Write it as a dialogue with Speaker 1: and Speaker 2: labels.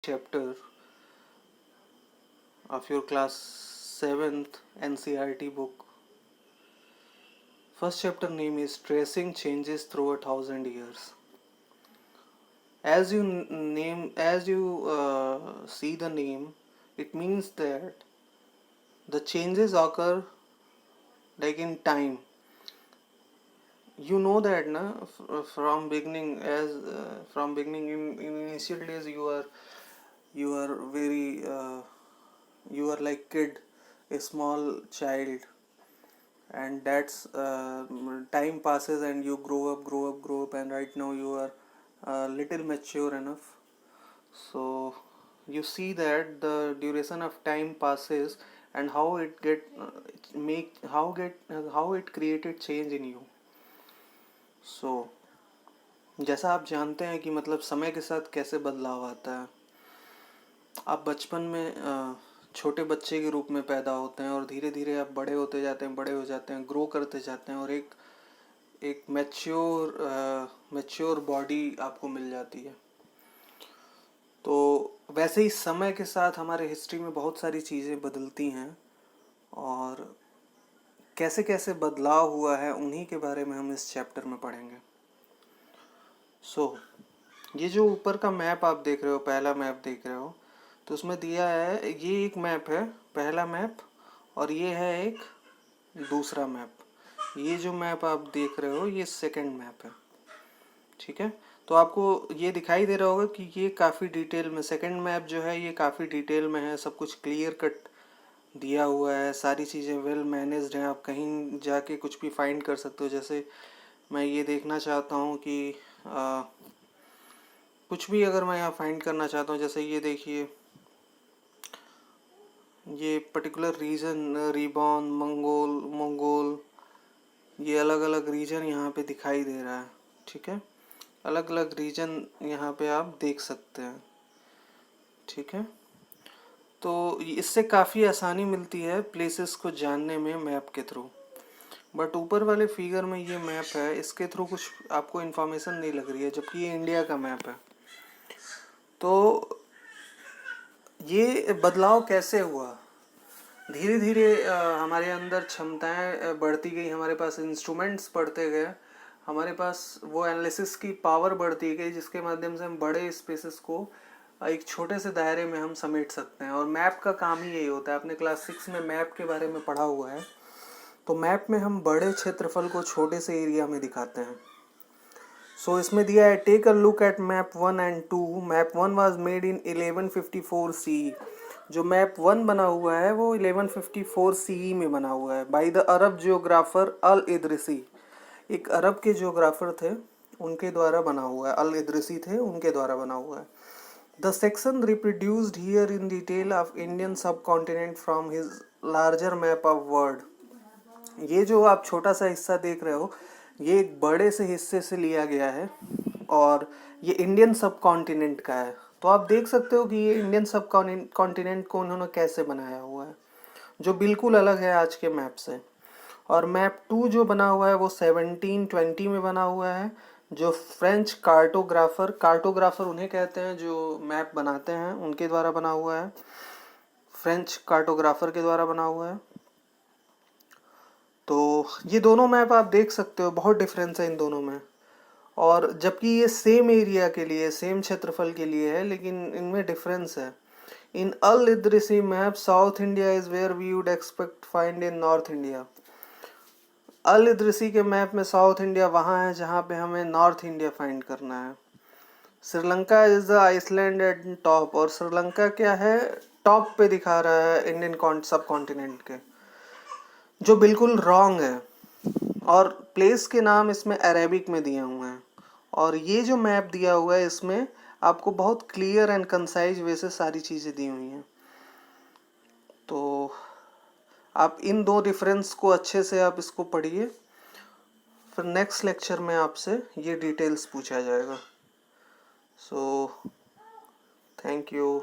Speaker 1: chapter of your class 7th NCERT book. First chapter name is Tracing Changes Through 1,000 Years. As you see the name, it means that the changes occur like in time. You know that from beginning, in initial days you are very you are like kid, a small child, and that's time passes and you grow up, and right now you are little mature enough. So you see that the duration of time passes and how it created change in you. So जैसा आप जानते हैं कि मतलब समय के साथ कैसे बदलाव आता है। आप बचपन में छोटे बच्चे के रूप में पैदा होते हैं और धीरे धीरे आप बड़े हो जाते हैं, ग्रो करते जाते हैं और एक मैच्योर बॉडी आपको मिल जाती है। तो वैसे ही समय के साथ हमारे हिस्ट्री में बहुत सारी चीज़ें बदलती हैं और कैसे कैसे बदलाव हुआ है उन्हीं के बारे में हम इस चैप्टर में पढ़ेंगे। ये जो ऊपर का मैप आप देख रहे हो, पहला मैप देख रहे हो, तो उसमें दिया है, ये एक मैप है, पहला मैप, और ये है एक दूसरा मैप। ये जो मैप आप देख रहे हो ये सेकंड मैप है, ठीक है। तो आपको ये दिखाई दे रहा होगा कि ये काफ़ी डिटेल में, सेकंड मैप जो है ये काफ़ी डिटेल में है, सब कुछ क्लियर कट दिया हुआ है, सारी चीज़ें वेल मैनेज्ड हैं। आप कहीं जाके कुछ भी फाइंड कर सकते हो। जैसे मैं ये देखना चाहता हूँ कि कुछ भी अगर मैं यहाँ फाइंड करना चाहता हूँ, जैसे ये देखिए, ये पर्टिकुलर रीजन, रिबॉन, मंगोल, ये अलग अलग रीजन यहाँ पे दिखाई दे रहा है, ठीक है। अलग अलग रीजन यहाँ पे आप देख सकते हैं, ठीक है। तो इससे काफ़ी आसानी मिलती है प्लेसेस को जानने में मैप के थ्रू। बट ऊपर वाले फिगर में ये मैप है, इसके थ्रू कुछ आपको इन्फॉर्मेशन नहीं लग रही है, जबकि ये इंडिया का मैप है। तो ये बदलाव कैसे हुआ? धीरे धीरे हमारे अंदर क्षमताएं बढ़ती गई, हमारे पास इंस्ट्रूमेंट्स बढ़ते गए, हमारे पास वो एनालिसिस की पावर बढ़ती गई, जिसके माध्यम से हम बड़े स्पेसेस को एक छोटे से दायरे में हम समेट सकते हैं। और मैप का काम ही यही होता है। आपने क्लास 6 में मैप के बारे में पढ़ा हुआ है। तो मैप में हम बड़े क्षेत्रफल को छोटे से एरिया में दिखाते हैं। सो इसमें दिया है, take a look at map 1 and 2। Map 1 was made in 1154 CE। जो मैप 1 बना हुआ है वो 1154 CE में बना हुआ है, बाय द अरब जियोग्राफर अल इदरिसी। एक अरब के जियोग्राफर थे, उनके द्वारा बना हुआ है, अल इदरिसी थे, उनके द्वारा बना हुआ है। The section reproduced here in detail of Indian subcontinent from his larger map of world. ये जो आप छोटा सा हिस्सा देख रहे हो, ये एक बड़े से हिस्से से लिया गया है और ये इंडियन सब कॉन्टिनेंट का है। तो आप देख सकते हो कि ये इंडियन सब कॉन्टिनेंट को उन्होंने कैसे बनाया हुआ है, जो बिल्कुल अलग है आज के मैप से। और मैप 2 जो बना हुआ है वो 1720 में बना हुआ है, जो फ्रेंच कार्टोग्राफर उन्हें कहते हैं जो मैप बनाते हैं, उनके द्वारा बना हुआ है, फ्रेंच कार्टोग्राफर के द्वारा बना हुआ है। तो ये दोनों मैप आप देख सकते हो, बहुत डिफरेंस है इन दोनों में। और जबकि ये सेम एरिया के लिए, सेम क्षेत्रफल के लिए है, लेकिन इनमें डिफरेंस है। In Al Idrisi map, south India is where we would expect find in north India. Al Idrisi के मैप में साउथ इंडिया वहाँ है जहाँ पे हमें नॉर्थ इंडिया फाइंड करना है। Sri Lanka is the island at top, और श्रीलंका क्या है, टॉप पे दिखा रहा है इंडियन सब कॉन्टिनेंट के, जो बिल्कुल रॉन्ग है। और प्लेस के नाम इसमें अरेबिक में दिए हुए हैं। और ये जो मैप दिया हुआ है इसमें आपको बहुत क्लियर एंड कंसाइज वे से सारी चीज़ें दी हुई हैं। तो आप इन दो डिफरेंस को अच्छे से आप इसको पढ़िए, फिर नेक्स्ट लेक्चर में आपसे ये डिटेल्स पूछा जाएगा। So thank you.